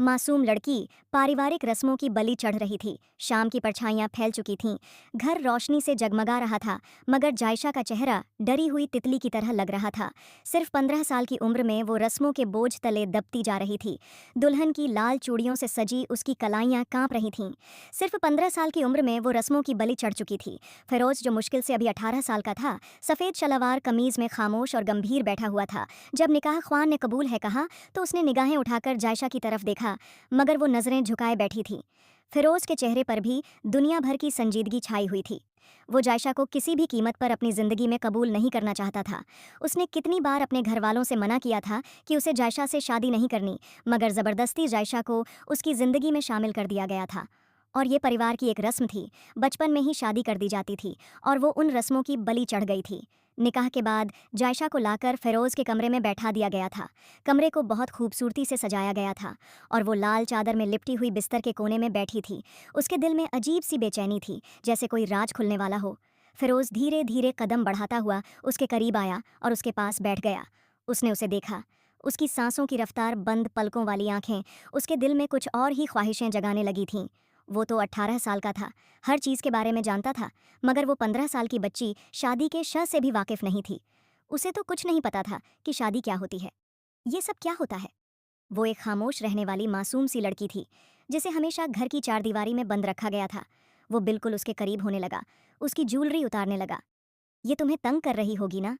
मासूम लड़की पारिवारिक रस्मों की बलि चढ़ रही थी। शाम की परछाइयां फैल चुकी थीं। घर रोशनी से जगमगा रहा था, मगर जायशा का चेहरा डरी हुई तितली की तरह लग रहा था। सिर्फ 15 साल की उम्र में वो रस्मों के बोझ तले दबती जा रही थी। दुल्हन की लाल चूड़ियों से सजी उसकी कलाइयां कांप रही थीं। सिर्फ 15 साल की उम्र में वो रस्मों की बलि चढ़ चुकी थी। फिरोज, जो मुश्किल से अभी 18 साल का था, सफ़ेद शलवार कमीज में खामोश और गंभीर बैठा हुआ था। जब निकाह ख्वान ने कबूल है कहा तो उसने निगाहें उठाकर जायशा की तरफ देखा, मगर वो नजरें झुकाए बैठी थी। फिरोज के चेहरे पर भी दुनिया भर की संजीदगी छाई हुई थी। वो जायशा को किसी भी कीमत पर अपनी जिंदगी में कबूल नहीं करना चाहता था। उसने कितनी बार अपने घर वालों से मना किया था कि उसे जायशा से शादी नहीं करनी, मगर ज़बरदस्ती जायशा को उसकी ज़िंदगी में शामिल कर दिया गया था। और ये परिवार की एक रस्म थी। बचपन में ही शादी कर दी जाती थी और वो उन रस्मों की बलि चढ़ गई थी। निकाह के बाद जायशा को लाकर फिरोज के कमरे में बैठा दिया गया था। कमरे को बहुत खूबसूरती से सजाया गया था और वो लाल चादर में लिपटी हुई बिस्तर के कोने में बैठी थी। उसके दिल में अजीब सी बेचैनी थी, जैसे कोई राज खुलने वाला हो। फिरोज धीरे धीरे कदम बढ़ाता हुआ उसके करीब आया और उसके पास बैठ गया। उसने उसे देखा। उसकी सांसों की रफ्तार, बंद पलकों वाली आंखें उसके दिल में कुछ और ही ख्वाहिशें जगाने लगी थीं। वो तो 18 साल का था, हर चीज़ के बारे में जानता था, मगर वो 15 साल की बच्ची शादी के श से भी वाकिफ नहीं थी। उसे तो कुछ नहीं पता था कि शादी क्या होती है, ये सब क्या होता है। वो एक खामोश रहने वाली मासूम सी लड़की थी, जिसे हमेशा घर की चारदीवारी में बंद रखा गया था। वो बिल्कुल उसके करीब होने लगा, उसकी ज्वेलरी उतारने लगा। ये तुम्हें तंग कर रही होगी ना?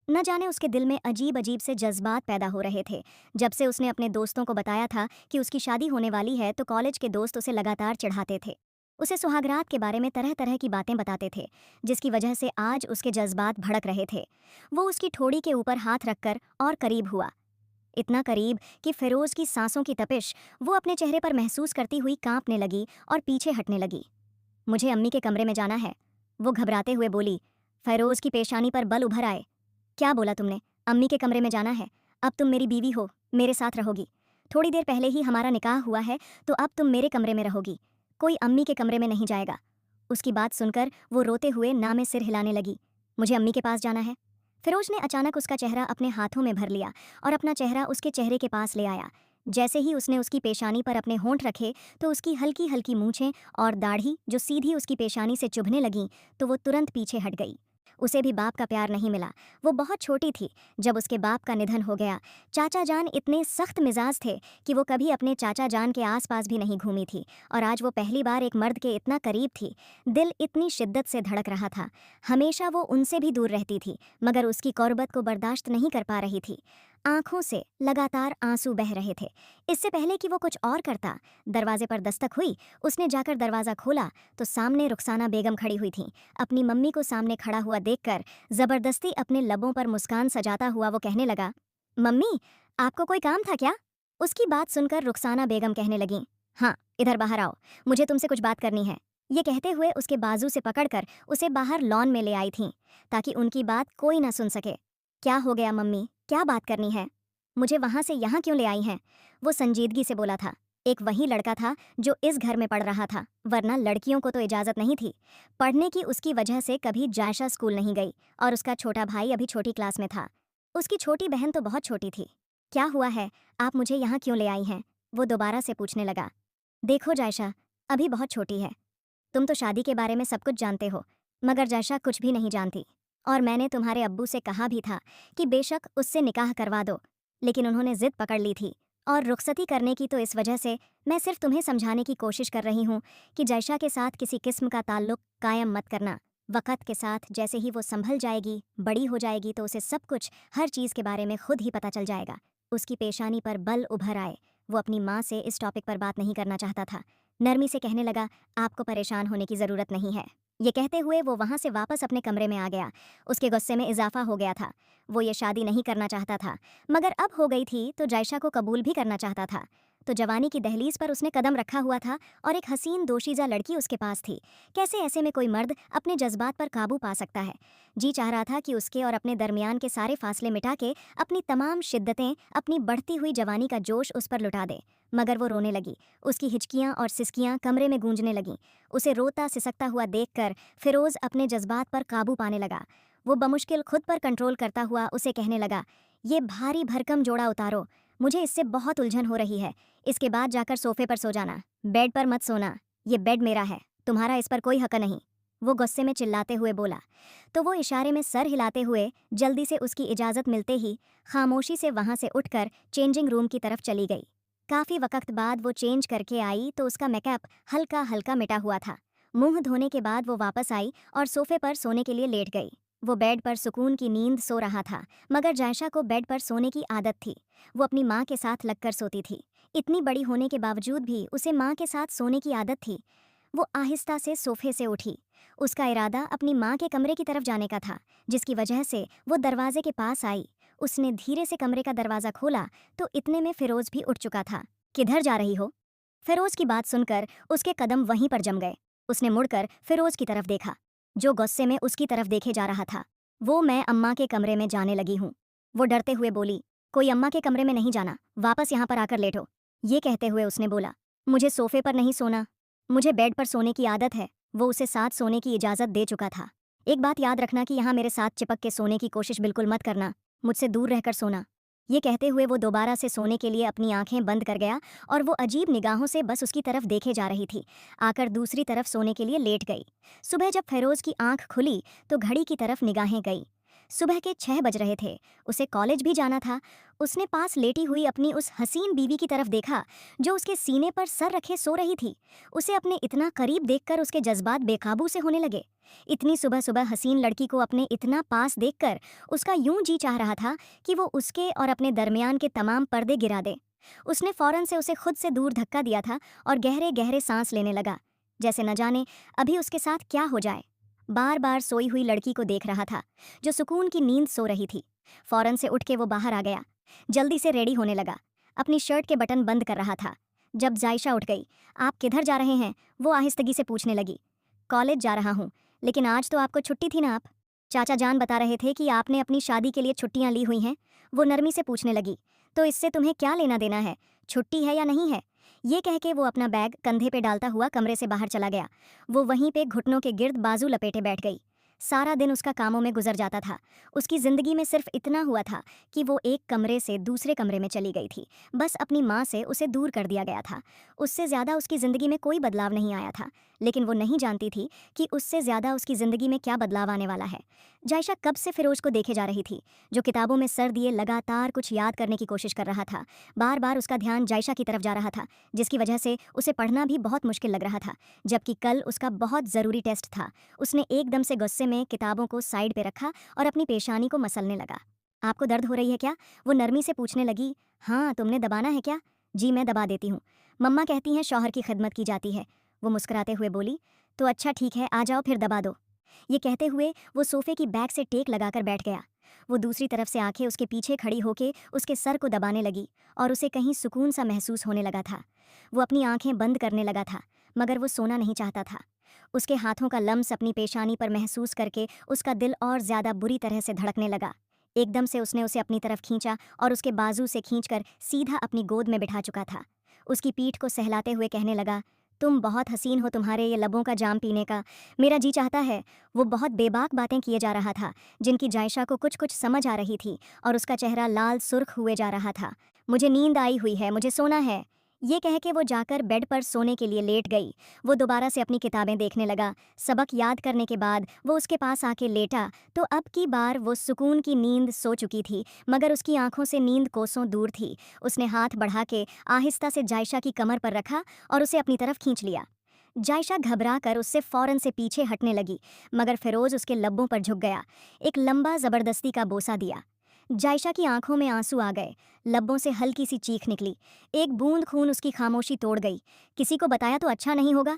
न जाने उसके दिल में अजीब अजीब से जज्बात पैदा हो रहे थे। जब से उसने अपने दोस्तों को बताया था कि उसकी शादी होने वाली है, तो कॉलेज के दोस्त उसे लगातार चिढ़ाते थे। उसे सुहागरात के बारे में तरह तरह की बातें बताते थे, जिसकी वजह से आज उसके जज्बात भड़क रहे थे। वो उसकी ठोड़ी के ऊपर हाथ रखकर और करीब हुआ, इतना करीब कि फिरोज की सांसों की तपिश वो अपने चेहरे पर महसूस करती हुई कांपने लगी और पीछे हटने लगी। मुझे अम्मी के कमरे में जाना है, वो घबराते हुए बोली। फिरोज की पेशानी पर बल उभर आए। क्या बोला तुमने? अम्मी के कमरे में जाना है? अब तुम मेरी बीवी हो, मेरे साथ रहोगी। थोड़ी देर पहले ही हमारा निकाह हुआ है, तो अब तुम मेरे कमरे में रहोगी, कोई अम्मी के कमरे में नहीं जाएगा। उसकी बात सुनकर वो रोते हुए ना में सिर हिलाने लगी। मुझे अम्मी के पास जाना है। फिरोज ने अचानक उसका चेहरा अपने हाथों में भर लिया और अपना चेहरा उसके चेहरे के पास ले आया। जैसे ही उसने उसकी पेशानी पर अपने होंठ रखे, तो उसकी हल्की हल्की मूंछें और दाढ़ी जो सीधी उसकी पेशानी से चुभने लगीं, तो वो तुरंत पीछे हट गई। उसे भी बाप का प्यार नहीं मिला। वो बहुत छोटी थी जब उसके बाप का निधन हो गया। चाचा जान इतने सख्त मिजाज थे कि वो कभी अपने चाचा जान के आसपास भी नहीं घूमी थी, और आज वो पहली बार एक मर्द के इतना करीब थी। दिल इतनी शिद्दत से धड़क रहा था। हमेशा वो उनसे भी दूर रहती थी, मगर उसकी कुर्बत को बर्दाश्त नहीं कर पा रही थी। आंखों से लगातार आंसू बह रहे थे। इससे पहले कि वो कुछ और करता, दरवाजे पर दस्तक हुई। उसने जाकर दरवाज़ा खोला तो सामने रुखसाना बेगम खड़ी हुई थीं। अपनी मम्मी को सामने खड़ा हुआ देखकर जबरदस्ती अपने लबों पर मुस्कान सजाता हुआ वो कहने लगा, मम्मी, आपको कोई काम था क्या? उसकी बात सुनकर रुखसाना बेगम कहने लगीं, हाँ, इधर बाहर आओ, मुझे तुमसे कुछ बात करनी है। ये कहते हुए उसके बाजू से पकड़कर उसे बाहर लॉन में ले आई थीं, ताकि उनकी बात कोई ना सुन सके। क्या हो गया मम्मी, क्या बात करनी है? मुझे वहां से यहाँ क्यों ले आई हैं? वो संजीदगी से बोला था। एक वही लड़का था जो इस घर में पढ़ रहा था, वरना लड़कियों को तो इजाज़त नहीं थी। पढ़ने की उसकी वजह से कभी जायशा स्कूल नहीं गई, और उसका छोटा भाई अभी छोटी क्लास में था। उसकी छोटी बहन तो बहुत छोटी थी। क्या हुआ है, आप मुझे यहाँ क्यों ले आई हैं? वो दोबारा से पूछने लगा। देखो जायशा, अभी बहुत छोटी है। तुम तो शादी के बारे में सब कुछ जानते हो, मगर जायशा कुछ भी नहीं जानती। और मैंने तुम्हारे अब्बू से कहा भी था कि बेशक उससे निकाह करवा दो, लेकिन उन्होंने जिद पकड़ ली थी। और रुखसती करने की तो इस वजह से मैं सिर्फ तुम्हें समझाने की कोशिश कर रही हूँ कि जायशा के साथ किसी किस्म का ताल्लुक कायम मत करना। वक़्त के साथ जैसे ही वो संभल जाएगी, बड़ी हो जाएगी, तो उसे सब कुछ, हर चीज़ के बारे में खुद ही पता चल जाएगा। उसकी पेशानी पर बल उभर आए। वो अपनी माँ से इस टॉपिक पर बात नहीं करना चाहता था। नरमी से कहने लगा, आपको परेशान होने की ज़रूरत नहीं है। ये कहते हुए वो वहाँ से वापस अपने कमरे में आ गया। उसके गुस्से में इजाफा हो गया था। वो ये शादी नहीं करना चाहता था, मगर अब हो गई थी तो जायशा को कबूल भी करना चाहता था। तो जवानी की दहलीज पर उसने कदम रखा हुआ था और एक हसीन दोशीजा लड़की उसके पास थी। कैसे ऐसे में कोई मर्द अपने जज्बात पर काबू पा सकता है? जी चाह रहा था कि उसके और अपने दरमियान के सारे फासले मिटा के अपनी तमाम शिद्दतें, अपनी बढ़ती हुई जवानी का जोश उस पर लुटा दे। मगर वो रोने लगी। उसकी हिचकियां और सिसकियां कमरे में गूंजने लगीं। उसे रोता सिसकता हुआ देखकर फिरोज अपने जज्बात पर काबू पाने लगा। वो बमुश्किल खुद पर कंट्रोल करता हुआ उसे कहने लगा, ये भारी भरकम जोड़ा उतारो, मुझे इससे बहुत उलझन हो रही है। इसके बाद जाकर सोफे पर सो जाना, बेड पर मत सोना। ये बेड मेरा है, तुम्हारा इस पर कोई हक नहीं। वो गुस्से में चिल्लाते हुए बोला। तो वो इशारे में सर हिलाते हुए जल्दी से उसकी इजाज़त मिलते ही खामोशी से वहाँ से उठकर चेंजिंग रूम की तरफ चली गई। काफ़ी वक्त बाद वो चेंज करके आई तो उसका मेकअप हल्का हल्का मिटा हुआ था। मुंह धोने के बाद वो वापस आई और सोफे पर सोने के लिए लेट गई। वो बेड पर सुकून की नींद सो रहा था, मगर जायशा को बेड पर सोने की आदत थी। वो अपनी माँ के साथ लगकर सोती थी। इतनी बड़ी होने के बावजूद भी उसे माँ के साथ सोने की आदत थी। वो आहिस्ता से सोफे से उठी। उसका इरादा अपनी माँ के कमरे की तरफ जाने का था, जिसकी वजह से वो दरवाजे के पास आई। उसने धीरे से कमरे का दरवाज़ा खोला तो इतने में फिरोज भी उठ चुका था। किधर जा रही हो? फिरोज की बात सुनकर उसके कदम वहीं पर जम गए। उसने मुड़कर फिरोज की तरफ देखा, जो गुस्से में उसकी तरफ देखे जा रहा था। वो मैं अम्मा के कमरे में जाने लगी हूँ। वो डरते हुए बोली। कोई अम्मा के कमरे में नहीं जाना, वापस यहाँ पर आकर लेटो। ये कहते हुए उसने बोला, मुझे सोफे पर नहीं सोना, मुझे बेड पर सोने की आदत है। वो उसे साथ सोने की इजाज़त दे चुका था। एक बात याद रखना कि यहाँ मेरे साथ चिपक के सोने की कोशिश बिल्कुल मत करना, मुझसे दूर रहकर सोना। ये कहते हुए वो दोबारा से सोने के लिए अपनी आंखें बंद कर गया और वो अजीब निगाहों से बस उसकी तरफ देखे जा रही थी। आकर दूसरी तरफ सोने के लिए लेट गई। सुबह जब फेरोज की आंख खुली तो घड़ी की तरफ निगाहें गई। सुबह के 6 बज रहे थे। उसे कॉलेज भी जाना था। उसने पास लेटी हुई अपनी उस हसीन बीवी की तरफ देखा, जो उसके सीने पर सर रखे सो रही थी। उसे अपने इतना करीब देखकर उसके जज्बात बेकाबू से होने लगे। इतनी सुबह सुबह हसीन लड़की को अपने इतना पास देखकर उसका यूं जी चाह रहा था कि वो उसके और अपने दरमियान के तमाम पर्दे गिरा दे। उसने फौरन से उसे खुद से दूर धक्का दिया था और गहरे गहरे सांस लेने लगा, जैसे न जाने अभी उसके साथ क्या हो जाए। बार बार सोई हुई लड़की को देख रहा था, जो सुकून की नींद सो रही थी। फौरन से उठ के वो बाहर आ गया। जल्दी से रेडी होने लगा। अपनी शर्ट के बटन बंद कर रहा था। जब जायशा उठ गई। आप किधर जा रहे हैं? वो आहिस्तगी से पूछने लगी। कॉलेज जा रहा हूँ, लेकिन आज तो आपको छुट्टी थी ना। आप चाचा जान बता रहे थे कि आपने अपनी शादी के लिए छुट्टियां ली हुई हैं। वो नरमी से पूछने लगी। तो इससे तुम्हें क्या लेना देना है, छुट्टी है या नहीं है? ये कह के वो अपना बैग कंधे पे डालता हुआ कमरे से बाहर चला गया। वो वहीं पे घुटनों के गिर्द बाजू लपेटे बैठ गई। सारा दिन उसका कामों में गुजर जाता था। उसकी जिंदगी में सिर्फ इतना हुआ था कि वो एक कमरे से दूसरे कमरे में चली गई थी। बस अपनी माँ से उसे दूर कर दिया गया था। उससे ज़्यादा उसकी ज़िंदगी में कोई बदलाव नहीं आया था, लेकिन वो नहीं जानती थी कि उससे ज़्यादा उसकी ज़िंदगी में क्या बदलाव आने वाला है। जायशा कब से फिरोज को देखे जा रही थी, जो किताबों में सर दिए लगातार कुछ याद करने की कोशिश कर रहा था। बार बार उसका ध्यान जायशा की तरफ जा रहा था, जिसकी वजह से उसे पढ़ना भी बहुत मुश्किल लग रहा था। जबकि कल उसका बहुत ज़रूरी टेस्ट था। उसने एकदम से गुस्से में किताबों को साइड पे रखा और अपनी पेशानी को मसलने लगा। आपको दर्द हो रही है क्या? वो नरमी से पूछने लगी। हाँ, तुमने दबाना है क्या? जी, मैं दबा देती हूँ। मम्मा कहती हैं शौहर की खिदमत की जाती है। वो मुस्कुराते हुए बोली। तो अच्छा ठीक है, आ जाओ फिर दबा दो। ये कहते हुए वो सोफे की बैक से टेक लगाकर बैठ गया। वो दूसरी तरफ से आंखें उसके पीछे खड़ी होके उसके सर को दबाने लगी और उसे कहीं सुकून सा महसूस होने लगा था। वो अपनी आंखें बंद करने लगा था, मगर वो सोना नहीं चाहता था। उसके हाथों का लम्स अपनी पेशानी पर महसूस करके उसका दिल और ज्यादा बुरी तरह से धड़कने लगा। एकदम से उसने उसे अपनी तरफ खींचा और उसके बाजू से खींचकर सीधा अपनी गोद में बिठा चुका था। उसकी पीठ को सहलाते हुए कहने लगा, तुम बहुत हसीन हो, तुम्हारे ये लबों का जाम पीने का मेरा जी चाहता है। वो बहुत बेबाक बातें किए जा रहा था, जिनकी जायशा को कुछ कुछ समझ आ रही थी और उसका चेहरा लाल सुर्ख हुए जा रहा था। मुझे नींद आई हुई है, मुझे सोना है। ये कह के वो जाकर बेड पर सोने के लिए लेट गई। वो दोबारा से अपनी किताबें देखने लगा। सबक याद करने के बाद वो उसके पास आके लेटा तो अब की बार वो सुकून की नींद सो चुकी थी, मगर उसकी आंखों से नींद कोसों दूर थी। उसने हाथ बढ़ा के आहिस्ता से जायशा की कमर पर रखा और उसे अपनी तरफ खींच लिया। जायशा घबरा कर उससे फौरन से पीछे हटने लगी, मगर फिरोज उसके लब्बों पर झुक गया। एक लंबा जबरदस्ती का बोसा दिया। जायशा की आंखों में आंसू आ गए। लब्बों से हल्की सी चीख निकली। एक बूंद खून उसकी खामोशी तोड़ गई। किसी को बताया तो अच्छा नहीं होगा?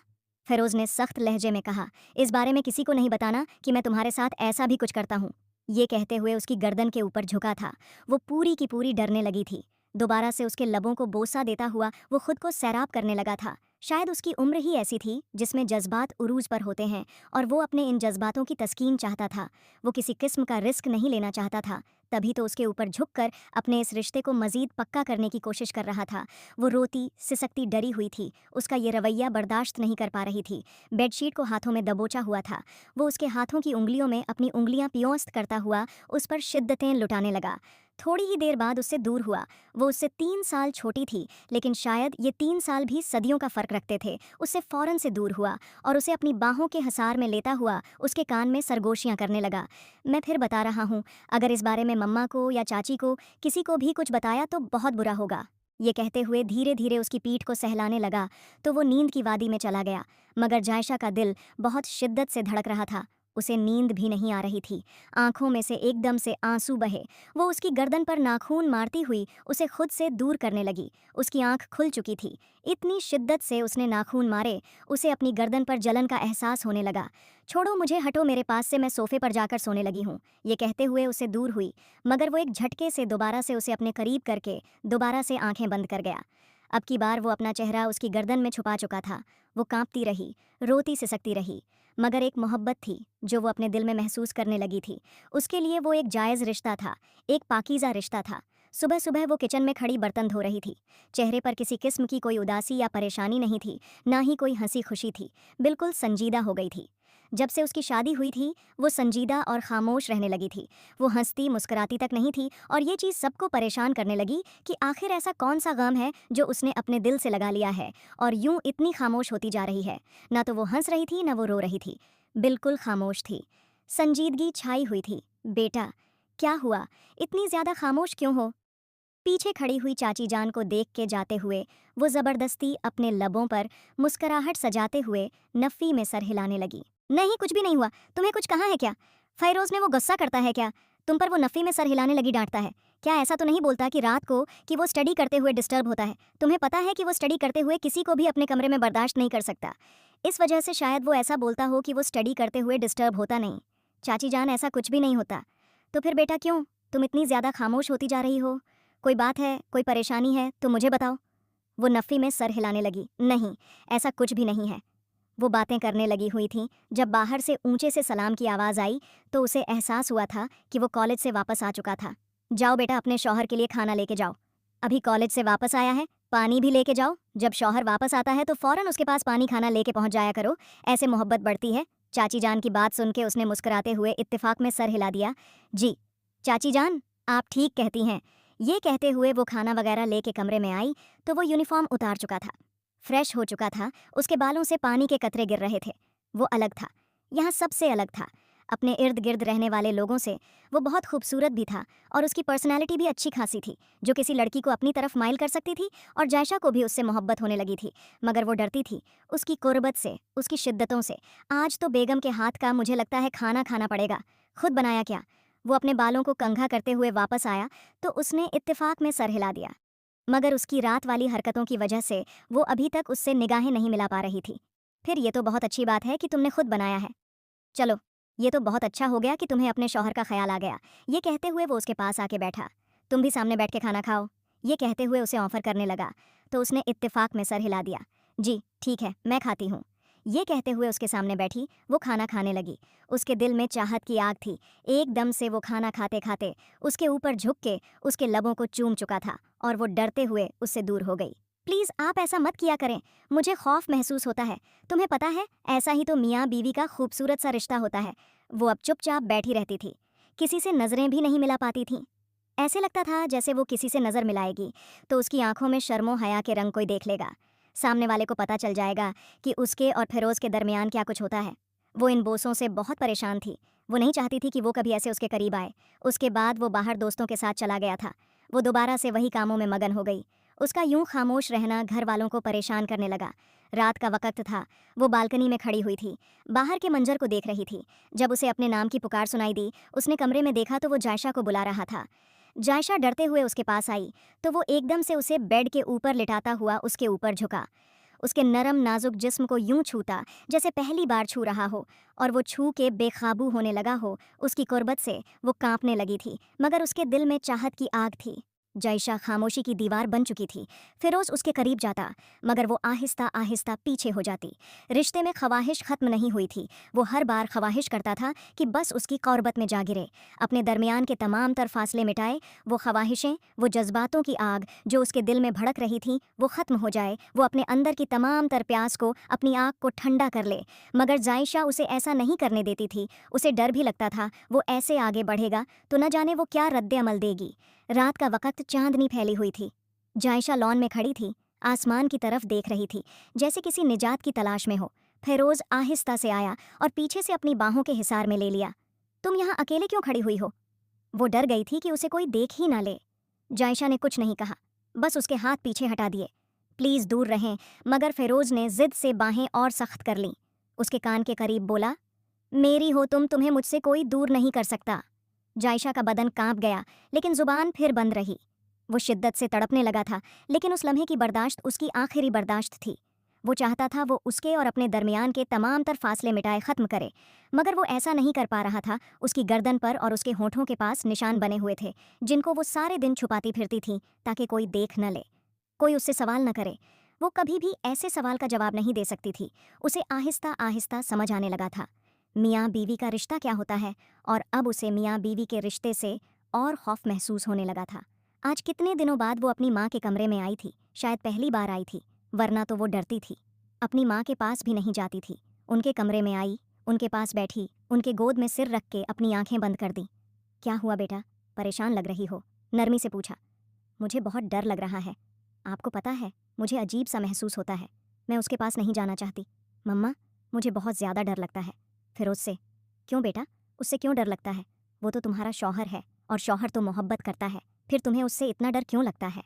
फिरोज ने सख्त लहजे में कहा। इस बारे में किसी को नहीं बताना कि मैं तुम्हारे साथ ऐसा भी कुछ करता हूँ। ये कहते हुए उसकी गर्दन के ऊपर झुका था। वो पूरी की पूरी डरने लगी थी। दोबारा से उसके लबों को बोसा देता हुआ वो खुद को सैराब करने लगा था। शायद उसकी उम्र ही ऐसी थी जिसमें जज्बात उरूज पर होते हैं और वो अपने इन जज्बातों की तस्कीन चाहता था। वो किसी किस्म का रिस्क नहीं लेना चाहता था, तभी तो उसके ऊपर झुककर अपने इस रिश्ते को मजीद पक्का करने की कोशिश कर रहा था। वो रोती सिसकती डरी हुई थी। उसका ये रवैया बर्दाश्त नहीं कर पा रही थी। बेडशीट को हाथों में दबोचा हुआ था। वो उसके हाथों की उंगलियों में अपनी उंगलियां पियोस्त करता हुआ उस पर शिद्दतें लुटाने लगा। थोड़ी ही देर बाद उससे दूर हुआ। वो उससे 3 साल छोटी थी, लेकिन शायद ये 3 साल भी सदियों का फर्क रखते थे। उससे फौरन से दूर हुआ और उसे अपनी बाहों के हसार में लेता हुआ उसके कान में सरगोशियां करने लगा। मैं फिर बता रहा हूँ, अगर इस बारे में मम्मा को या चाची को किसी को भी कुछ बताया तो बहुत बुरा होगा। ये कहते हुए धीरे धीरे उसकी पीठ को सहलाने लगा तो वो नींद की वादी में चला गया। मगर जायशा का दिल बहुत शिद्दत से धड़क रहा था। उसे नींद भी नहीं आ रही थी। आंखों में से एकदम से आंसू बहे। वो उसकी गर्दन पर नाखून मारती हुई उसे खुद से दूर करने लगी। उसकी आंख खुल चुकी थी। इतनी शिद्दत से उसने नाखून मारे, उसे अपनी गर्दन पर जलन का एहसास होने लगा। छोड़ो मुझे, हटो मेरे पास से, मैं सोफे पर जाकर सोने लगी हूँ। ये कहते हुए उसे दूर हुई, मगर वो एक झटके से दोबारा से उसे अपने करीब करके दोबारा से आंखें बंद कर गया। अब की बार वो अपना चेहरा उसकी गर्दन में छुपा चुका था। वो कांपती रही, रोती सिसकती रही, मगर एक मोहब्बत थी जो वो अपने दिल में महसूस करने लगी थी। उसके लिए वो एक जायज़ रिश्ता था, एक पाकीज़ा रिश्ता था। सुबह सुबह वो किचन में खड़ी बर्तन धो रही थी। चेहरे पर किसी किस्म की कोई उदासी या परेशानी नहीं थी, ना ही कोई हंसी खुशी थी। बिल्कुल संजीदा हो गई थी। जब से उसकी शादी हुई थी वो संजीदा और खामोश रहने लगी थी। वो हंसती मुस्कुराती तक नहीं थी और ये चीज़ सबको परेशान करने लगी कि आखिर ऐसा कौन सा गम है जो उसने अपने दिल से लगा लिया है और यूं इतनी खामोश होती जा रही है। ना तो वो हंस रही थी, ना वो रो रही थी। बिल्कुल खामोश थी। संजीदगी छाई हुई थी। बेटा, क्या हुआ? इतनी ज़्यादा खामोश क्यों हो? पीछे खड़ी हुई चाची जान को देख के जाते हुए वो ज़बरदस्ती अपने लबों पर मुस्कुराहट सजाते हुए नफ़ी में सर हिलाने लगी। नहीं, कुछ भी नहीं हुआ। तुम्हें कुछ कहा है क्या? फ़ैरोज़ ने वो गुस्सा करता है क्या? तुम पर वो नफ़ी में सर हिलाने लगी डांटता है? क्या ऐसा तो नहीं बोलता कि रात को कि वो स्टडी करते हुए डिस्टर्ब होता है? तुम्हें पता है कि वो स्टडी करते हुए किसी को भी अपने कमरे में बर्दाश्त नहीं कर सकता। इस वजह से शायद वो ऐसा बोलता हो कि वो स्टडी करते हुए डिस्टर्ब होता नहीं। चाची जान, ऐसा कुछ भी नहीं होता। तो फिर बेटा क्यों तुम इतनी ज़्यादा खामोश होती जा रही हो? कोई बात है, कोई परेशानी है तो मुझे बताओ। वो नफ़ी में सर हिलाने लगी। नहीं, ऐसा कुछ भी नहीं है। वो बातें करने लगी हुई थी जब बाहर से ऊंचे से सलाम की आवाज़ आई तो उसे एहसास हुआ था कि वो कॉलेज से वापस आ चुका था। जाओ बेटा, अपने शौहर के लिए खाना लेके जाओ। अभी कॉलेज से वापस आया है, पानी भी लेके जाओ। जब शौहर वापस आता है तो फ़ौरन उसके पास पानी खाना लेके पहुंच जाया करो, ऐसे मोहब्बत बढ़ती है। चाची जान की बात सुन के उसने मुस्कुराते हुए इत्तेफाक में सर हिला दिया। जी चाची जान, आप ठीक कहती हैं। ये कहते हुए वो खाना वगैरह लेके कमरे में आई तो वो यूनिफॉर्म उतार चुका था, फ्रेश हो चुका था। उसके बालों से पानी के कतरे गिर रहे थे। वो अलग था, यहाँ सबसे अलग था। अपने इर्द गिर्द रहने वाले लोगों से वो बहुत खूबसूरत भी था और उसकी पर्सनैलिटी भी अच्छी खासी थी, जो किसी लड़की को अपनी तरफ माइल कर सकती थी। और जायशा को भी उससे मोहब्बत होने लगी थी, मगर वो डरती थी उसकी कुर्बत से, उसकी शिद्दतों से। आज तो बेगम के हाथ का मुझे लगता है खाना खाना पड़ेगा। खुद बनाया क्या? वो अपने बालों को कंघा करते हुए वापस आया तो उसने इत्तेफाक में सर हिला दिया, मगर उसकी रात वाली हरकतों की वजह से वो अभी तक उससे निगाहें नहीं मिला पा रही थी। फिर ये तो बहुत अच्छी बात है कि तुमने खुद बनाया है। चलो, ये तो बहुत अच्छा हो गया कि तुम्हें अपने शौहर का ख्याल आ गया। ये कहते हुए वो उसके पास आके बैठा। तुम भी सामने बैठ के खाना खाओ, ये कहते हुए उसे ऑफर करने लगा तो उसने इत्तेफाक में सर हिला दिया। जी ठीक है, मैं खाती हूँ। ये कहते हुए उसके सामने बैठी वो खाना खाने लगी। उसके दिल में चाहत की आग थी। एकदम से वो खाना खाते खाते उसके ऊपर झुक के उसके लबों को चूम चुका था और वो डरते हुए उससे दूर हो गई। प्लीज़ आप ऐसा मत किया करें, मुझे खौफ महसूस होता है। तुम्हें पता है, ऐसा ही तो मियाँ बीवी का खूबसूरत सा रिश्ता होता है। वो अब चुपचाप बैठी रहती थी, किसी से नज़रें भी नहीं मिला पाती थीं। ऐसे लगता था जैसे वो किसी से नज़र मिलाएगी तो उसकी आंखों में शर्मो हया के रंग कोई देख लेगा। सामने वाले को पता चल जाएगा कि उसके और फिरोज़ के दरमियान क्या कुछ होता है। वो इन बोसों से बहुत परेशान थी। वो नहीं चाहती थी कि वो कभी ऐसे उसके करीब आए। उसके बाद वो बाहर दोस्तों के साथ चला गया था। वो दोबारा से वही कामों में मगन हो गई। उसका यूं खामोश रहना घर वालों को परेशान करने लगा। रात का वक्त था। वो बालकनी में खड़ी हुई थी, बाहर के मंजर को देख रही थी। जब उसे अपने नाम की पुकार सुनाई दी, उसने कमरे में देखा तो वो जायशा को बुला रहा था। जायशा डरते हुए उसके पास आई तो वो एकदम से उसे बेड के ऊपर लिटाता हुआ उसके ऊपर झुका, उसके नरम नाजुक जिस्म को यूं छूता जैसे पहली बार छू रहा हो, और वो छू के बेकाबू होने लगा हो। उसकी कुर्बत से वो कांपने लगी थी, मगर उसके दिल में चाहत की आग थी। जायशा खामोशी की दीवार बन चुकी थी। फिरोज उसके करीब जाता, मगर वो आहिस्ता आहिस्ता पीछे हो जाती। रिश्ते में ख्वाहिश खत्म नहीं हुई थी। वो हर बार ख्वाहिश करता था कि बस उसकी कुर्बत में जा गिरे, अपने दरमियान के तमाम तर फासले मिटाए। वो ख्वाहिशें, वो जज्बातों की आग जो उसके दिल में भड़क रही थी, वो ख़त्म हो जाए। वो अपने अंदर की तमाम तर प्यास को, अपनी आग को ठंडा कर ले। मगर जायशा उसे ऐसा नहीं करने देती थी। उसे डर भी लगता था वो ऐसे आगे बढ़ेगा तो न जाने वो क्या रद्द अमल देगी। रात का वक्त चांदनी फैली हुई थी। जायशा लॉन में खड़ी थी, आसमान की तरफ देख रही थी, जैसे किसी निजात की तलाश में हो। फेरोज आहिस्ता से आया और पीछे से अपनी बाहों के हिसार में ले लिया। तुम यहाँ अकेले क्यों खड़ी हुई हो? वो डर गई थी कि उसे कोई देख ही ना ले। जायशा ने कुछ नहीं कहा, बस उसके हाथ पीछे हटा दिए। प्लीज दूर रहें। मगर फेरोज ने जिद से बाहें और सख्त कर लीं। उसके कान के करीब बोला, मेरी हो तुम, तुम्हें मुझसे कोई दूर नहीं कर सकता। जायशा का बदन कांप गया, लेकिन जुबान फिर बंद रही। वो शिद्दत से तड़पने लगा था, लेकिन उस लम्हे की बर्दाश्त उसकी आखिरी बर्दाश्त थी। वो चाहता था वो उसके और अपने दरमियान के तमाम तर फासले मिटाए ख़त्म करे, मगर वो ऐसा नहीं कर पा रहा था। उसकी गर्दन पर और उसके होठों के पास निशान बने हुए थे, जिनको वो सारे दिन छुपाती फिरती थी ताकि कोई देख न ले, कोई उससे सवाल न करे। वो कभी भी ऐसे सवाल का जवाब नहीं दे सकती थी। उसे आहिस्ता आहिस्ता समझ आने लगा था मियाँ बीवी का रिश्ता क्या होता है, और अब उसे मियाँ बीवी के रिश्ते से और खौफ महसूस होने लगा था। आज कितने दिनों बाद वो अपनी माँ के कमरे में आई थी, शायद पहली बार आई थी, वरना तो वो डरती थी। अपनी माँ के पास भी नहीं जाती थी। उनके कमरे में आई, उनके पास बैठी, उनके गोद में सिर रख के अपनी आंखें बंद कर दी। क्या हुआ बेटा, परेशान लग रही हो? नरमी से पूछा। मुझे बहुत डर लग रहा है। आपको पता है, मुझे अजीब सा महसूस होता है। मैं उसके पास नहीं जाना चाहती। मम्मा, मुझे बहुत ज़्यादा डर लगता है। फिरोज से। क्यों बेटा, उससे क्यों डर लगता है? वो तो तुम्हारा शौहर है, और शौहर तो मोहब्बत करता है, फिर तुम्हें उससे इतना डर क्यों लगता है?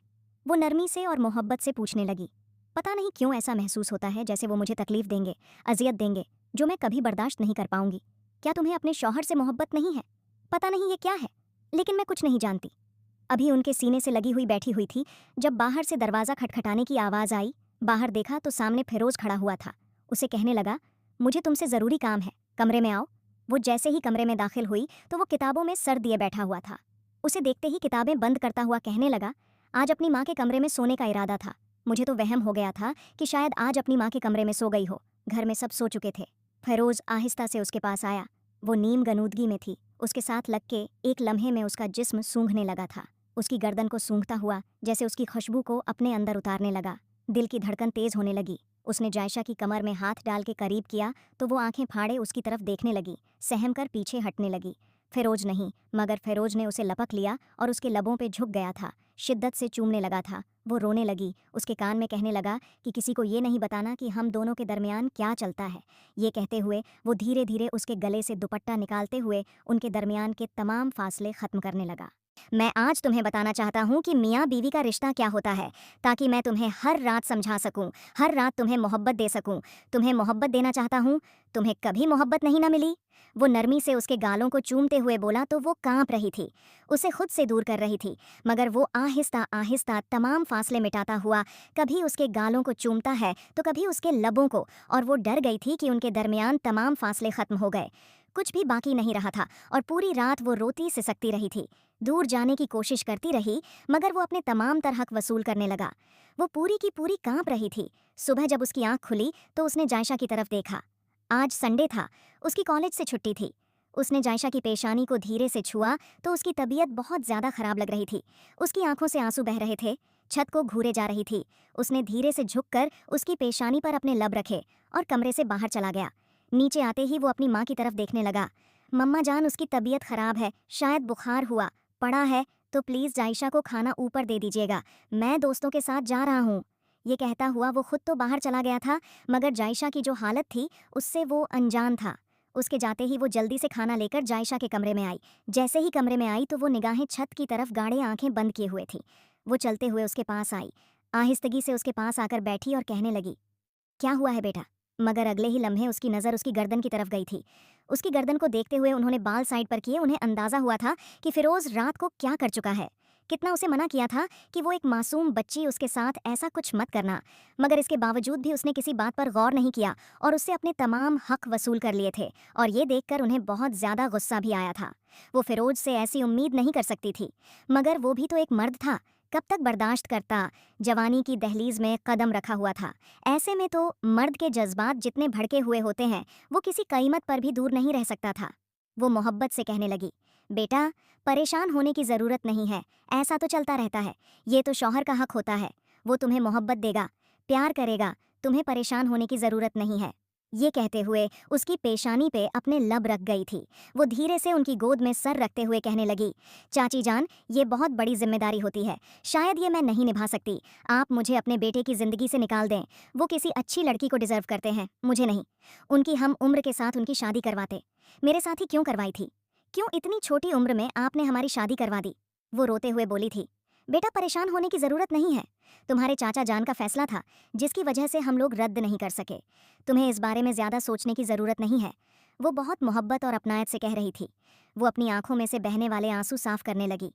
वो नरमी से और मोहब्बत से पूछने लगी। पता नहीं क्यों ऐसा महसूस होता है जैसे वो मुझे तकलीफ देंगे, अजियत देंगे, जो मैं कभी बर्दाश्त नहीं कर पाऊंगी। क्या तुम्हें अपने शौहर से मोहब्बत नहीं है? पता नहीं ये क्या है, लेकिन मैं कुछ नहीं जानती। अभी उनके सीने से लगी हुई बैठी हुई थी, जब बाहर से दरवाज़ा खटखटाने की आवाज़ आई। बाहर देखा तो सामने फिरोज खड़ा हुआ था। उसे कहने लगा, मुझे तुमसे ज़रूरी काम है, कमरे में आओ। वो जैसे ही कमरे में दाखिल हुई तो वो किताबों में सर दिए बैठा हुआ था। उसे देखते ही किताबें बंद करता हुआ कहने लगा, आज अपनी माँ के कमरे में सोने का इरादा था। मुझे तो वहम हो गया था कि शायद आज अपनी माँ के कमरे में सो गई हो। घर में सब सो चुके थे। फिरोज आहिस्ता से उसके पास आया। वो नीम गनूदगी में थी। उसके साथ लग के एक लम्हे में उसका जिस्म सूंघने लगा था। उसकी गर्दन को सूंघता हुआ जैसे उसकी खुशबू को अपने अंदर उतारने लगा। दिल की धड़कन तेज होने लगी। उसने जायशा की कमर में हाथ डाल के करीब किया तो वो आंखें फाड़े उसकी तरफ देखने लगी, सहम कर पीछे हटने लगी। फिरोज नहीं, मगर फिरोज ने उसे लपक लिया और उसके लबों पे झुक गया था, शिद्दत से चूमने लगा था। वो रोने लगी, उसके कान में कहने लगा कि किसी को ये नहीं बताना कि हम दोनों के दरमियान क्या चलता है। ये कहते हुए वो धीरे धीरे उसके गले से दुपट्टा निकालते हुए उनके दरमियान के तमाम फासले ख़त्म करने लगा। मैं आज तुम्हें बताना चाहता हूँ कि मियाँ बीवी का रिश्ता क्या होता है, ताकि मैं तुम्हें हर रात समझा सकूँ, हर रात तुम्हें मोहब्बत दे सकूँ। तुम्हें मोहब्बत देना चाहता हूँ। तुम्हें कभी मोहब्बत नहीं ना मिली? वो नरमी से उसके गालों को चूमते हुए बोला तो वो कांप रही थी, उसे खुद से दूर कर रही थी। मगर वो आहिस्ता आहिस्ता तमाम फासले मिटाता हुआ कभी उसके गालों को चूमता है तो कभी उसके लबों को, और वो डर गई थी कि उनके दरमियान तमाम फासले ख़त्म हो गए, कुछ भी बाकी नहीं रहा था। और पूरी रात वो रोती सिसकती रही थी, दूर जाने की कोशिश करती रही, मगर वो अपने तमाम तर हक वसूल करने लगा। वो पूरी की पूरी कांप रही थी। सुबह जब उसकी आंख खुली तो उसने जायशा की तरफ देखा। आज संडे था, उसकी कॉलेज से छुट्टी थी। उसने जायशा की पेशानी को धीरे से छुआ तो उसकी तबीयत बहुत ज़्यादा ख़राब लग रही थी। उसकी आंखों से आंसू बह रहे थे, छत को घूरे जा रही थी। उसने धीरे से झुककर उसकी पेशानी पर अपने लब रखे और कमरे से बाहर चला गया। नीचे आते ही वो अपनी माँ की तरफ देखने लगा। मम्मा जान, उसकी तबीयत ख़राब है, शायद बुखार हुआ पड़ा है, तो प्लीज़ जायशा को खाना ऊपर दे दीजिएगा, मैं दोस्तों के साथ जा रहा हूँ। ये कहता हुआ वो खुद तो बाहर चला गया था, मगर जायशा की जो हालत थी उससे वो अनजान था। उसके जाते ही वो जल्दी से खाना लेकर जायशा के कमरे में आई। जैसे ही कमरे में आई तो वो निगाहें छत की तरफ गाढ़े आंखें बंद किए हुए थी। वो चलते हुए उसके पास आई, आहिस्तगी से उसके पास आकर बैठी और कहने लगी, क्या हुआ है बेटा? मगर अगले ही लम्हे उसकी नज़र उसकी गर्दन की तरफ गई थी। उसकी गर्दन को देखते हुए उन्होंने बाल साइड पर किए। उन्हें अंदाज़ा हुआ था कि फिरोज़ रात को क्या कर चुका है। कितना उसे मना किया था कि वो एक मासूम बच्ची, उसके साथ ऐसा कुछ मत करना, मगर इसके बावजूद भी उसने किसी बात पर गौर नहीं किया और उससे अपने तमाम हक वसूल कर लिए थे। और ये देखकर उन्हें बहुत ज़्यादा गुस्सा भी आया था। वो फिरोज से ऐसी उम्मीद नहीं कर सकती थी, मगर वो भी तो एक मर्द था, कब तक बर्दाश्त करता। जवानी की दहलीज में कदम रखा हुआ था। ऐसे में तो मर्द के जज्बात जितने भड़के हुए होते हैं, वो किसी कीमत पर भी दूर नहीं रह सकता था। वो मोहब्बत से कहने लगी, बेटा परेशान होने की ज़रूरत नहीं है, ऐसा तो चलता रहता है। ये तो शौहर का हक होता है, वो तुम्हें मोहब्बत देगा, प्यार करेगा, तुम्हें परेशान होने की ज़रूरत नहीं है। ये कहते हुए उसकी पेशानी पे अपने लब रख गई थी। वो धीरे से उनकी गोद में सर रखते हुए कहने लगी, चाची जान, ये बहुत बड़ी जिम्मेदारी होती है, शायद ये मैं नहीं निभा सकती। आप मुझे अपने बेटे की जिंदगी से निकाल दें। वो किसी अच्छी लड़की को डिजर्व करते हैं, मुझे नहीं। उनकी हम उम्र के साथ उनकी शादी करवाते। मेरे साथ ही क्यों करवाई थी? क्यों इतनी छोटी उम्र में आपने हमारी शादी करवा दी? वो रोते हुए बोली थी, बेटा परेशान होने की जरूरत नहीं है। तुम्हारे चाचा जान का फैसला था, जिसकी वजह से हम लोग रद्द नहीं कर सके। तुम्हें इस बारे में ज्यादा सोचने की जरूरत नहीं है। वो बहुत मोहब्बत और अपनायत से कह रही थी। वो अपनी आंखों में से बहने वाले आंसू साफ करने लगी।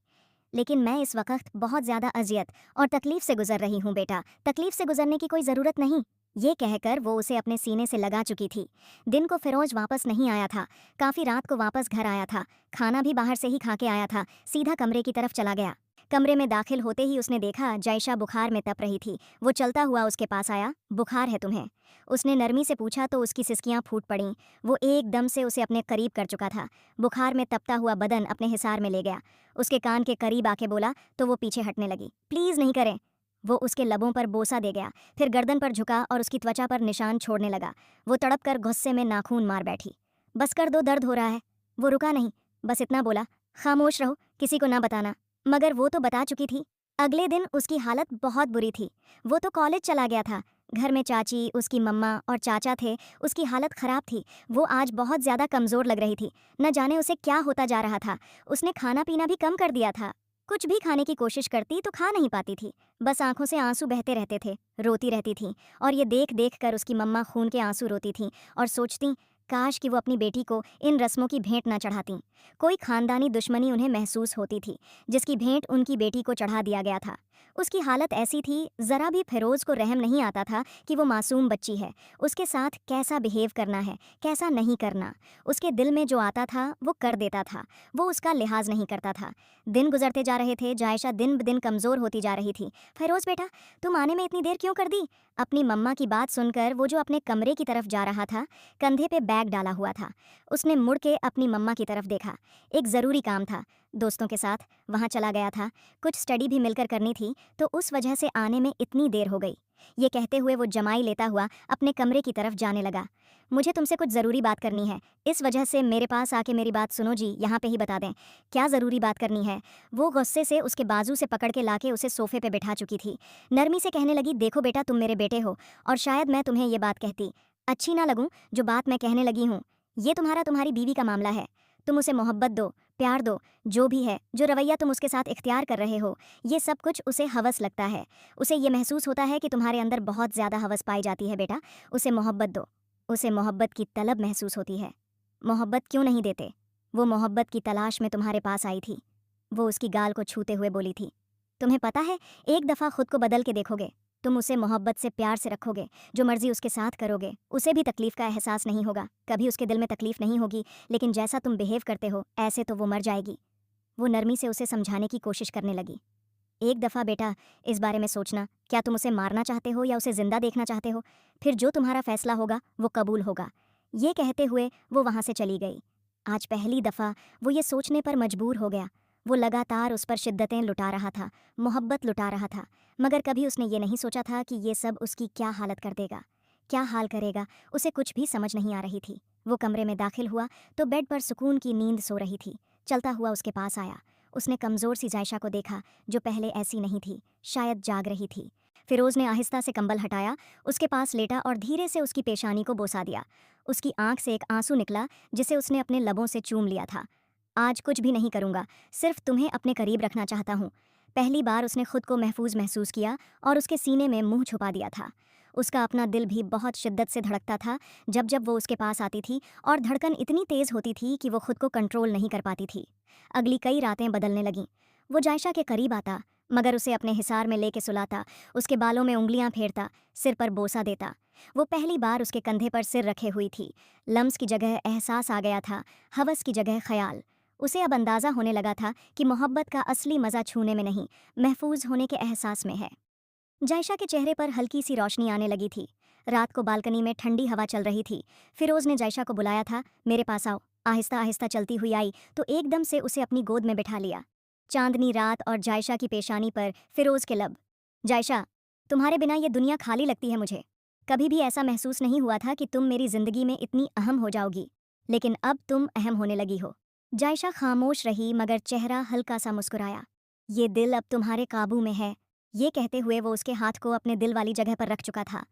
लेकिन मैं इस वक्त बहुत ज्यादा अजियत और तकलीफ से गुजर रही हूँ बेटा, तकलीफ से गुजरने की कोई जरूरत नहीं। ये कहकर वो उसे अपने सीने से लगा चुकी थी। दिन को फिरोज वापस नहीं आया था। काफी रात को वापस घर आया था। खाना भी बाहर से ही खा के आया था। सीधा कमरे की तरफ चला गया। कमरे में दाखिल होते ही उसने देखा जायशा बुखार में तप रही थी। वो चलता हुआ उसके पास आया। बुखार है तुम्हें? उसने नरमी से पूछा तो उसकी सिसकियां फूट पड़ीं। वो एकदम से उसे अपने करीब कर चुका था। बुखार में तपता हुआ बदन अपने हिसार में ले गया। उसके कान के करीब आके बोला तो वो पीछे हटने लगी। प्लीज नहीं करें। वो उसके लबों पर बोसा दे गया, फिर गर्दन पर झुका और उसकी त्वचा पर निशान छोड़ने लगा। वो तड़प कर गुस्से में नाखून मार बैठी। बस कर दो, दर्द हो रहा है। वो रुका नहीं, बस इतना बोला, खामोश रहो, किसी को ना बताना। मगर वो तो बता चुकी थी। अगले दिन उसकी हालत बहुत बुरी थी। वो तो कॉलेज चला गया था। घर में चाची, उसकी मम्मा और चाचा थे। उसकी हालत खराब थी। वो आज बहुत ज्यादा कमजोर लग रही थी। न जाने उसे क्या होता जा रहा था। उसने खाना पीना भी कम कर दिया था। कुछ भी खाने की कोशिश करती तो खा नहीं पाती थी। बस आंखों से आंसू बहते रहते थे। रोती रहती थी। और ये देख देख कर उसकी मम्मा खून के आंसू रोती थी और सोचती, काश कि वो अपनी बेटी को इन रस्मों की भेंट ना चढ़ाती। कोई खानदानी दुश्मनी उन्हें महसूस होती थी, जिसकी भेंट उनकी बेटी को चढ़ा दिया गया था। उसकी हालत ऐसी थी, जरा भी फिरोज को रहम नहीं आता था कि वो मासूम बच्ची है। उसके साथ कैसा बिहेव करना है, कैसा नहीं करना। उसके दिल में जो आता था वो कर देता था। वो उसका लिहाज नहीं करता था। दिन गुजरते जा रहे थे। जायशा दिन ब दिन कमजोर होती जा रही थी। फिरोज बेटा, तुम आने में इतनी देर क्यों कर दी? अपनी मम्मा की बात सुनकर वो जो अपने कमरे की तरफ जा रहा था, कंधे पे बैग डाला हुआ था, उसने मुड़ के अपनी मम्मा की तरफ देखा। एक ज़रूरी काम था, दोस्तों के साथ वहाँ चला गया था। कुछ स्टडी भी मिलकर करनी थी, तो उस वजह से आने में इतनी देर हो गई। ये कहते हुए वो जमाई लेता हुआ अपने कमरे की तरफ जाने लगा। मुझे तुमसे कुछ ज़रूरी बात करनी है, इस वजह से मेरे पास आके मेरी बात सुनो जी, यहाँ पे ही बता दें। क्या ज़रूरी बात करनी है? वो गुस्से से उसके बाजू से पकड़ के लाके उसे सोफे पे बिठा चुकी थी। नरमी से कहने लगी, देखो बेटा, तुम मेरे बेटे हो और शायद मैं तुम्हें ये बात कहती अच्छी ना लगूं जो बात मैं कहने लगी हूँ। ये तुम्हारी बीवी का मामला है। तुम उसे मोहब्बत दो, प्यार दो, जो भी है, जो रवैया तुम उसके साथ इख्तियार कर रहे हो, ये सब कुछ उसे हवस लगता है। उसे ये महसूस होता है कि तुम्हारे अंदर बहुत ज़्यादा हवस पाई जाती है बेटा। उसे मोहब्बत दो। उसे मोहब्बत की तलब महसूस होती है। मोहब्बत क्यों नहीं देते? वो मोहब्बत की तलाश में तुम्हारे पास आई थी। वो उसकी गाल को छूते हुए बोली थी, तुम्हें पता है, एक दफ़ा खुद को बदल के देखोगे, तुम उसे मोहब्बत से प्यार से रखोगे, जो मर्जी उसके साथ करोगे, उसे भी तकलीफ का एहसास नहीं होगा, कभी उसके दिल में तकलीफ नहीं होगी। लेकिन जैसा तुम बिहेव करते हो, ऐसे तो वो मर जाएगी। वो नरमी से उसे समझाने की कोशिश करने लगी। एक दफ़ा बेटा इस बारे में सोचना, क्या तुम उसे मारना चाहते हो या उसे जिंदा देखना चाहते हो? फिर जो तुम्हारा फैसला होगा वो कबूल होगा। ये कहते हुए वो वहाँ से चली गई। आज पहली दफ़ा वो ये सोचने पर मजबूर हो गया। वो लगातार उस पर शिद्दतें लुटा रहा था, मोहब्बत लुटा रहा था, मगर कभी उसने ये नहीं सोचा था कि ये सब उसकी क्या हालत कर देगा, क्या हाल करेगा। उसे कुछ भी समझ नहीं आ रही थी। वो कमरे में दाखिल हुआ तो बेड पर सुकून की नींद सो रही थी। चलता हुआ उसके पास आया। उसने कमज़ोर सी जायशा को देखा, जो पहले ऐसी नहीं थी, शायद जाग रही थी। फिरोज ने आहिस्ता से कंबल हटाया, उसके पास लेटा और धीरे से उसकी पेशानी को बोसा दिया। उसकी आंख से एक आंसू निकला, जिसे उसने अपने लबों से चूम लिया था। आज कुछ भी नहीं करूँगा, सिर्फ तुम्हें अपने करीब रखना चाहता हूँ। पहली बार उसने खुद को महफूज महसूस किया और उसके सीने में मुंह छुपा दिया था। उसका अपना दिल भी बहुत शिद्दत से धड़कता था जब जब वो उसके पास आती थी, और धड़कन इतनी तेज़ होती थी कि वो खुद को कंट्रोल नहीं कर पाती थी। अगली कई रातें बदलने लगीं। वो जायशा के करीब आता, मगर उसे अपने हिसार में लेके सुलाता, उसके बालों में उंगलियां फेरता, सिर पर बोसा देता। वो पहली बार उसके कंधे पर सिर रखे हुई थी। लम्स की जगह एहसास आ गया था, हवस की जगह ख्याल। उसे अब अंदाज़ा होने लगा था कि मोहब्बत का असली मज़ा छूने में नहीं, महफूज होने के एहसास में है। जायशा के चेहरे पर हल्की सी रोशनी आने लगी थी। रात को बालकनी में ठंडी हवा चल रही थी। फिरोज ने जायशा को बुलाया था, मेरे पास आओ। आहिस्ता आहिस्ता चलती हुई आई तो एकदम से उसे अपनी गोद में बिठा लिया। चांदनी रात और जायशा की पेशानी पर फिरोज के लब। जायशा, तुम्हारे बिना ये दुनिया खाली लगती है मुझे। कभी भी ऐसा महसूस नहीं हुआ था कि तुम मेरी जिंदगी में इतनी अहम हो जाओगी, लेकिन अब तुम अहम होने लगी हो। जायशा खामोश रही मगर चेहरा हल्का सा मुस्कुराया। ये दिल अब तुम्हारे काबू में है। ये कहते हुए वो उसके हाथ को अपने दिल वाली जगह पर रख चुका था।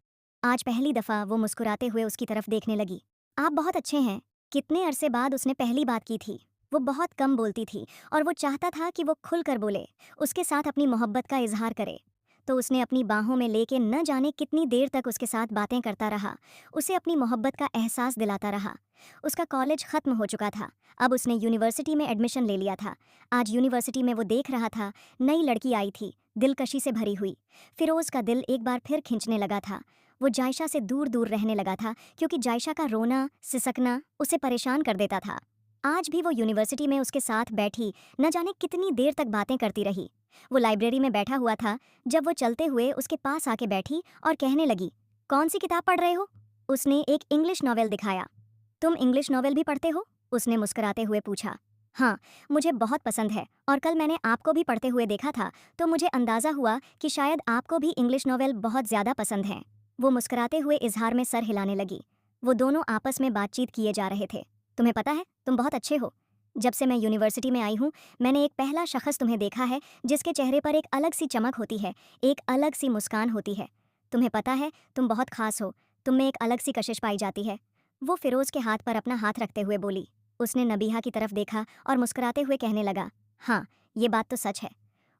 आज पहली दफा वो मुस्कुराते हुए उसकी तरफ देखने लगी। आप बहुत अच्छे हैं। कितने अरसे बाद उसने पहली बात की थी। वो बहुत कम बोलती थी और वो चाहता था कि वो खुलकर बोले, उसके साथ अपनी मोहब्बत का इजहार करे। तो उसने अपनी बाहों में लेके न जाने कितनी देर तक उसके साथ बातें करता रहा, उसे अपनी मोहब्बत का एहसास दिलाता रहा। उसका कॉलेज खत्म हो चुका था। अब उसने यूनिवर्सिटी में एडमिशन ले लिया था। आज यूनिवर्सिटी में वो देख रहा था, नई लड़की आई थी, दिलकशी से भरी हुई। फिरोज का दिल एक बार फिर खिंचने लगा था। वो जायशा से दूर दूर रहने लगा था क्योंकि जायशा का रोना सिसकना उसे परेशान कर देता था। आज भी वो यूनिवर्सिटी में उसके साथ बैठी न जाने कितनी देर तक बातें करती रही। वो लाइब्रेरी में बैठा हुआ था जब वो चलते हुए उसके पास आके बैठी और कहने लगी, कौन सी किताब पढ़ रहे हो? उसने एक इंग्लिश नॉवेल दिखाया। तुम इंग्लिश नॉवेल भी पढ़ते हो? उसने मुस्कुराते हुए पूछा। हाँ, मुझे बहुत पसंद है और कल मैंने आपको भी पढ़ते हुए देखा था, तो मुझे अंदाजा हुआ कि शायद आपको भी इंग्लिश नॉवेल बहुत ज़्यादा पसंद हैं। वो मुस्कुराते हुए इजहार में सर हिलाने लगी। वो दोनों आपस में बातचीत किए जा रहे थे। तुम्हें पता है, तुम बहुत अच्छे हो। जब से मैं यूनिवर्सिटी में आई हूँ, मैंने एक पहला शख्स तुम्हें देखा है जिसके चेहरे पर एक अलग सी चमक होती है, एक अलग सी मुस्कान होती है। तुम्हें पता है, तुम बहुत खास हो। तुम में एक अलग सी कशिश पाई जाती है। वो फिरोज के हाथ पर अपना हाथ रखते हुए बोली। उसने नबीहा की तरफ देखा और मुस्कुराते हुए कहने लगा, हाँ, ये बात तो सच है।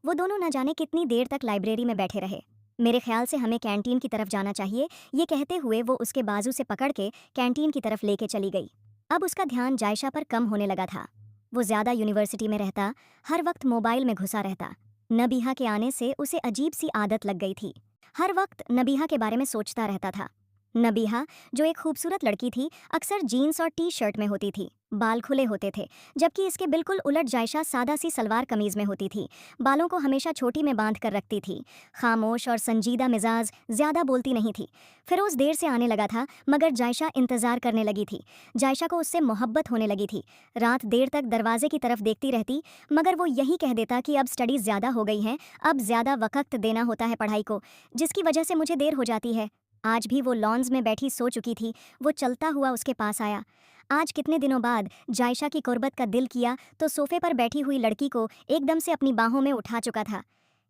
वो दोनों न जाने कितनी देर तक लाइब्रेरी में बैठे रहे। मेरे ख्याल से हमें कैंटीन की तरफ जाना चाहिए, ये कहते हुए वो उसके बाजू से पकड़ के कैंटीन की तरफ लेके चली गई। अब उसका ध्यान जायशा पर कम होने लगा था। वो ज़्यादा यूनिवर्सिटी में रहता, हर वक्त मोबाइल में घुसा रहता। नबीहा के आने से उसे अजीब सी आदत लग गई थी। हर वक्त नबीहा के बारे में सोचता रहता था। नबीहा, जो एक खूबसूरत लड़की थी, अक्सर जीन्स और टी शर्ट में होती थी। बाल खुले होते थे, जबकि इसके बिल्कुल उलट जायशा सादा सी सलवार कमीज में होती थी। बालों को हमेशा छोटी में बांध कर रखती थी। खामोश और संजीदा मिजाज, ज्यादा बोलती नहीं थी। फिरोज देर से आने लगा था मगर जायशा इंतजार करने लगी थी। जायशा को उससे मोहब्बत होने लगी थी। रात देर तक दरवाजे की तरफ देखती रहती मगर वो यही कह देता कि अब स्टडीज ज्यादा हो गई हैं, अब ज्यादा वक्त देना होता है पढ़ाई को, जिसकी वजह से मुझे देर हो जाती है। आज भी वो लॉन्स में बैठी सो चुकी थी। वो चलता हुआ उसके पास आया। आज कितने दिनों बाद जायशा की कुर्बत का दिल किया तो सोफे पर बैठी हुई लड़की को एकदम से अपनी बाहों में उठा चुका था।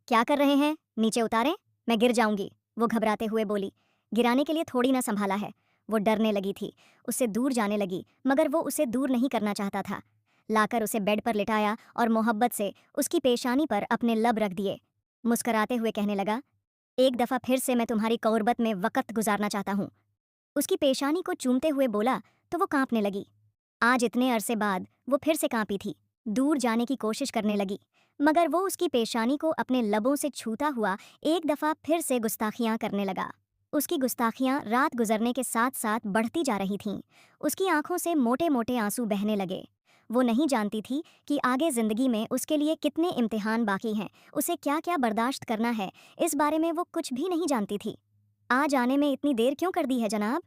क्या कर रहे हैं? नीचे उतारें, मैं गिर जाऊंगी, वो घबराते हुए बोली। गिराने के लिए थोड़ी ना संभाला है। वो डरने लगी थी, उससे दूर जाने लगी मगर वो उसे दूर नहीं करना चाहता था। लाकर उसे बेड पर लिटाया और मोहब्बत से उसकी पेशानी पर अपने लब रख दिए। मुस्कराते हुए कहने लगा, एक दफ़ा फिर से मैं तुम्हारी कौरबत में वक़्त गुजारना चाहता हूँ। उसकी पेशानी को चूमते हुए बोला तो वो कांपने लगी। आज इतने अरसे बाद वो फिर से कांपी थी। दूर जाने की कोशिश करने लगी मगर वो उसकी पेशानी को अपने लबों से छूता हुआ एक दफ़ा फिर से गुस्ताखियां करने लगा। उसकी गुस्ताखियां रात गुजरने के साथ साथ बढ़ती जा रही थीं। उसकी आंखों से मोटे मोटे आंसू बहने लगे। वो नहीं जानती थी कि आगे जिंदगी में उसके लिए कितने इम्तिहान बाकी हैं, उसे क्या क्या बर्दाश्त करना है। इस बारे में वो कुछ भी नहीं जानती थी। आज आने में इतनी देर क्यों कर दी है जनाब?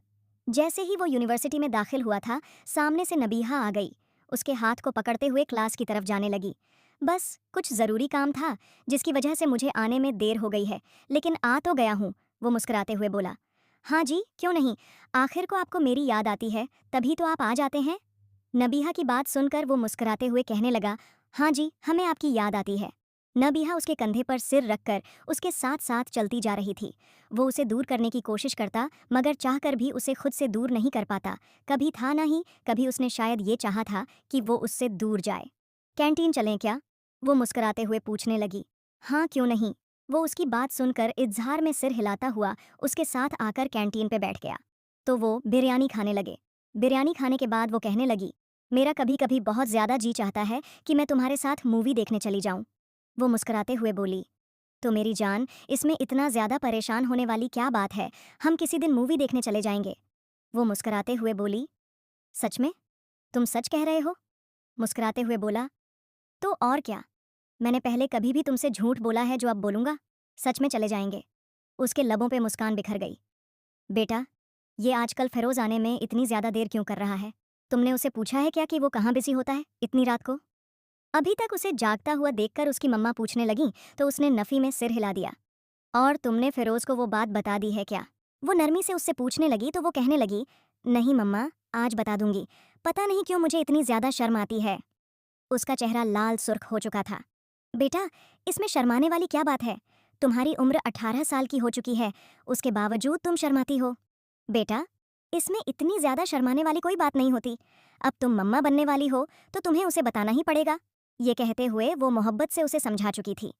जैसे ही वो यूनिवर्सिटी में दाखिल हुआ था, सामने से नबीहा आ गई। उसके हाथ को पकड़ते हुए क्लास की तरफ जाने लगी। बस कुछ ज़रूरी काम था जिसकी वजह से मुझे आने में देर हो गई है, लेकिन आ तो गया हूँ, वो मुस्कुराते हुए बोला। हाँ जी, क्यों नहीं, आखिर को आपको मेरी याद आती है तभी तो आप आ जाते हैं। नबीहा की बात सुनकर वो मुस्कुराते हुए कहने लगा, हाँ जी, हमें आपकी याद आती है। नबीहा उसके कंधे पर सिर रखकर उसके साथ साथ चलती जा रही थी। वो उसे दूर करने की कोशिश करता मगर चाहकर भी उसे खुद से दूर नहीं कर पाता। कभी था नहीं, कभी उसने शायद ये चाहा था कि वो उससे दूर जाए। कैंटीन चलें क्या? वो मुस्कुराते हुए पूछने लगी। हाँ, क्यों नहीं। वो उसकी बात सुनकर इज़हार में सिर हिलाता हुआ उसके साथ आकर कैंटीन पे बैठ गया। तो वो बिरयानी खाने लगे। बिरयानी खाने के बाद वो कहने लगी, मेरा कभी कभी बहुत ज़्यादा जी चाहता है कि मैं तुम्हारे साथ मूवी देखने चली जाऊं। वो मुस्कुराते हुए बोली, तो मेरी जान, इसमें इतना ज़्यादा परेशान होने वाली क्या बात है, हम किसी दिन मूवी देखने चले जाएंगे। वो मुस्कुराते हुए बोली, सच में? तुम सच कह रहे हो? मुस्कुराते हुए बोला, तो और क्या, मैंने पहले कभी भी तुमसे झूठ बोला है जो अब बोलूँगा? सच में चले जाएंगे। उसके लबों पे मुस्कान बिखर गई। बेटा, ये आजकल फिरोज आने में इतनी ज़्यादा देर क्यों कर रहा है? तुमने उसे पूछा है क्या कि वो कहाँ बिजी होता है इतनी रात को? अभी तक उसे जागता हुआ देखकर उसकी मम्मा पूछने लगी तो उसने नफ़ी में सिर हिला दिया। और तुमने फिरोज को वो बात बता दी है क्या? वो नरमी से उससे पूछने लगी तो वो कहने लगी, नहीं मम्मा, आज बता दूंगी। पता नहीं क्यों मुझे इतनी ज्यादा शर्म आती है। उसका चेहरा लाल सुर्ख हो चुका था। बेटा, इसमें शर्माने वाली क्या बात है? तुम्हारी उम्र 18 साल की हो चुकी है, उसके बावजूद तुम शर्माती हो। बेटा, इसमें इतनी ज्यादा शर्माने वाली कोई बात नहीं होती। अब तुम मम्मा बनने वाली हो तो तुम्हें उसे बताना ही पड़ेगा। ये कहते हुए वो मोहब्बत से उसे समझा चुकी थी।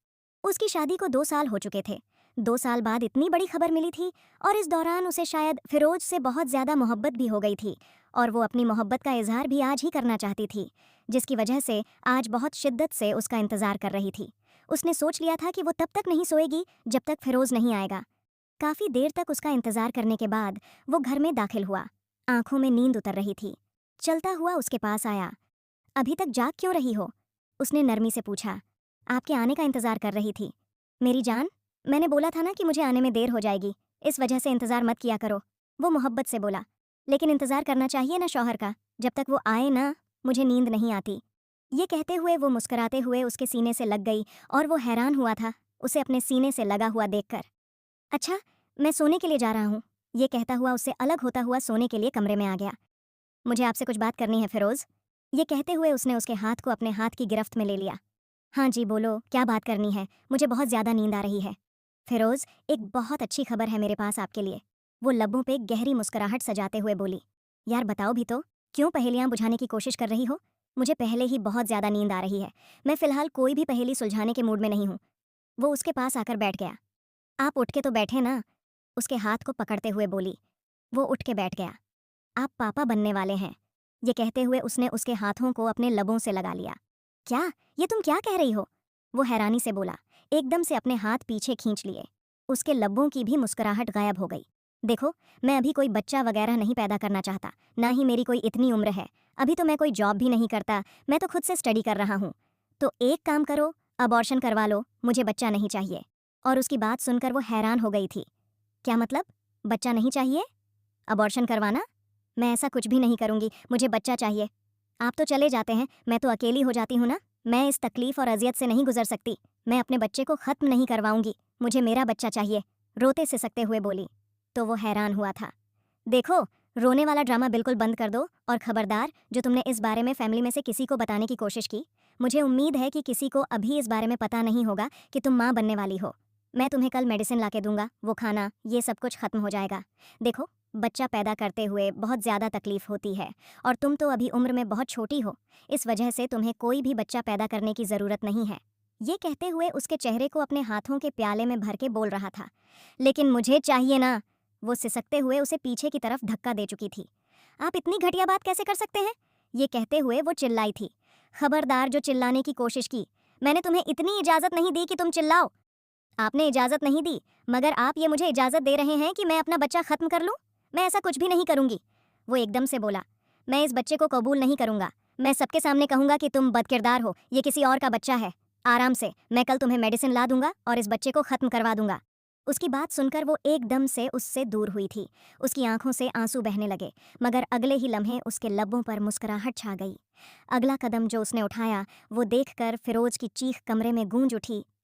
उसकी शादी को 2 साल हो चुके थे। 2 साल बाद इतनी बड़ी खबर मिली थी, और इस दौरान उसे शायद फिरोज से बहुत ज्यादा मोहब्बत भी हो गई थी, और वो अपनी मोहब्बत का इजहार भी आज ही करना चाहती थी, जिसकी वजह से आज बहुत शिद्दत से उसका इंतजार कर रही थी। उसने सोच लिया था कि वो तब तक नहीं सोएगी जब तक फिरोज नहीं आएगा। काफी देर तक उसका इंतजार करने के बाद वो घर में दाखिल हुआ। आंखों में नींद उतर रही थी। चलता हुआ उसके पास आया। अभी तक जाग क्यों रही हो? उसने नरमी से पूछा। आपके आने का इंतजार कर रही थी। मेरी जान, मैंने बोला था ना कि मुझे आने में देर हो जाएगी, इस वजह से इंतजार मत किया करो। वो मोहब्बत से बोला। लेकिन इंतजार करना चाहिए ना शौहर का, जब तक वो आए ना, मुझे नींद नहीं आती। ये कहते हुए वो मुस्कुराते हुए उसके सीने से लग गई, और वो हैरान हुआ था उसे अपने सीने से लगा हुआ देखकर। अच्छा, मैं सोने के लिए जा रहा हूँ। ये कहता हुआ उससे अलग होता हुआ सोने के लिए कमरे में आ गया। मुझे आपसे कुछ बात करनी है फिरोज। ये कहते हुए उसने उसके हाथ को अपने हाथ की गिरफ्त में ले लिया। हाँ जी बोलो, क्या बात करनी है? मुझे बहुत ज़्यादा नींद आ रही है। फिरोज, एक बहुत अच्छी खबर है मेरे पास आपके लिए। वो लबों पे गहरी मुस्कुराहट सजाते हुए बोली। यार बताओ भी तो, क्यों पहेलियाँ बुझाने की कोशिश कर रही हो? मुझे पहले ही बहुत ज़्यादा नींद आ रही है। मैं फ़िलहाल कोई भी पहेली सुलझाने के मूड में नहीं हूँ। वो उसके पास आकर बैठ गया। आप उठ के तो बैठे ना, उसके हाथ को पकड़ते हुए बोली। वो उठ के बैठ गया। आप पापा बनने वाले हैं। ये कहते हुए उसने उसके हाथों को अपने लबों से लगा लिया। क्या? ये तुम क्या कह रही हो? वो हैरानी से बोला, एकदम से अपने हाथ पीछे खींच लिए। उसके लबों की भी मुस्कुराहट गायब हो गई। देखो, मैं अभी कोई बच्चा वगैरह नहीं पैदा करना चाहता, ना ही मेरी कोई इतनी उम्र है। अभी तो मैं कोई जॉब भी नहीं करता, मैं तो खुद से स्टडी कर रहा हूँ। तो एक काम करो, अबॉर्शन करवा लो, मुझे बच्चा नहीं चाहिए। और उसकी बात सुनकर वो हैरान हो गई थी। क्या मतलब? बच्चा नहीं चाहिए? अबॉर्शन करवाना? मैं ऐसा कुछ भी नहीं करूंगी, मुझे बच्चा चाहिए। आप तो चले जाते हैं, मैं तो अकेली हो जाती हूँ ना। मैं इस तकलीफ और अजियत से नहीं गुजर सकती। मैं अपने बच्चे को खत्म नहीं करवाऊंगी, मुझे मेरा बच्चा चाहिए, रोते सिसकते हुए बोली। तो वो हैरान हुआ था। देखो, रोने वाला ड्रामा बिल्कुल बंद कर दो, और खबरदार, जो तुमने इस बारे में फैमिली में से किसी को बताने की कोशिश की, मुझे उम्मीद है कि किसी को अभी इस बारे में पता नहीं होगा कि तुम माँ बनने वाली हो। मैं तुम्हें कल मेडिसिन ला के दूंगा, वो खाना, ये सब कुछ खत्म हो जाएगा। देखो, बच्चा पैदा करते हुए बहुत ज़्यादा तकलीफ होती है, और तुम तो अभी उम्र में बहुत छोटी हो, इस वजह से तुम्हें कोई भी बच्चा पैदा करने की ज़रूरत नहीं है। ये कहते हुए उसके चेहरे को अपने हाथों के प्याले में भर के बोल रहा था। लेकिन मुझे चाहिए ना। वो सिसकते हुए उसे पीछे की तरफ धक्का दे चुकी थी। आप इतनी घटिया बात कैसे कर सकते हैं? ये कहते हुए वो चिल्लाई थी। खबरदार, जो चिल्लाने की कोशिश की, मैंने तुम्हें इतनी इजाज़त नहीं दी कि तुम चिल्लाओ। आपने इजाज़त नहीं दी, मगर आप ये मुझे इजाज़त दे रहे हैं कि मैं अपना बच्चा ख़त्म कर लूँ? मैं ऐसा कुछ भी नहीं करूँगी। वो एकदम से बोला। मैं इस बच्चे को कबूल नहीं करूँगा। मैं सबके सामने कहूँगा कि तुम बदकिरदार हो, ये किसी और का बच्चा है। आराम से, मैं कल तुम्हें मेडिसिन ला दूंगा और इस बच्चे को ख़त्म करवा दूंगा। उसकी बात सुनकर वो एकदम से उससे दूर हुई थी। उसकी आंखों से आंसू बहने लगे, मगर अगले ही लम्हे उसके लबों पर मुस्कुराहट छा गई। अगला कदम जो उसने उठाया, वो देखकर फिरोज की चीख कमरे में गूंज उठी।